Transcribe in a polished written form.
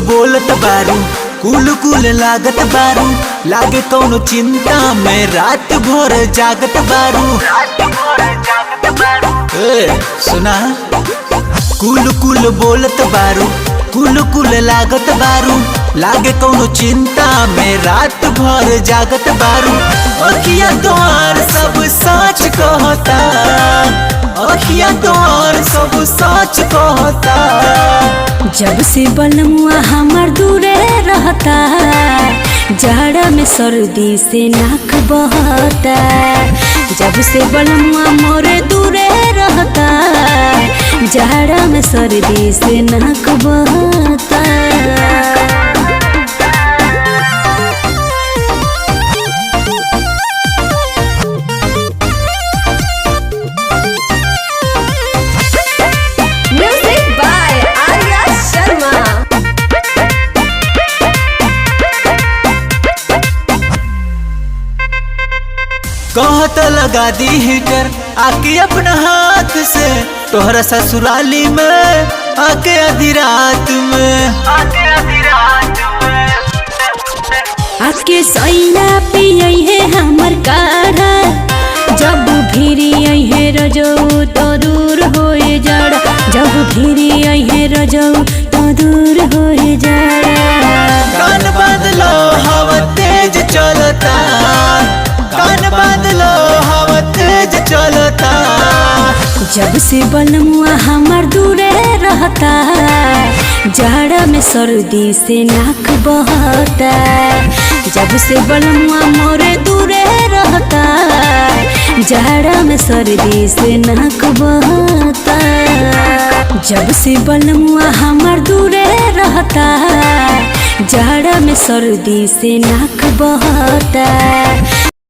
बोलत बारू, कुल कुल लागत बारू, लागे कौनो चिंता में रात भर जागत बारू। सुना कुल कुल बोलत बारू, कुल कुल लागत बारू, लागे कौनो चिंता में रात भर जागत बारू। अखिया तोहार सब सच कहता, अखिया तोहार सब सच कहता। जब से बलमुआ हमार दूरे रहता, जाड़ा में सर्दी से नाक बहता। जब से बलमुआ मोरे दूरे रहता, जाड़ा में सर्दी से नाक बहता। कहत लगा दी हीटर आके अपना हाथ से, तोहरा ससुराली में आके आधी रात में, आके सैना पियै है हमर काढ़ा। जब भिरी है रजौ तो दूर होए जाड़ा, जब भिरी है रजौ तो दूर होए जाड़ा। कान बादलो हवा तेज चलता, कान बादलो हवा तेज चलता। जब से बलमुआ हमार दूरे रहता, जाड़ा में सर्दी से नाक बहता। जब से बलमुआ मोरे दूरे रहता, जाड़ा में सर्दी से नाक बहता। जब से बलमुआ हमार दूरे रहता, जाड़ा में सर्दी से नाक बहता।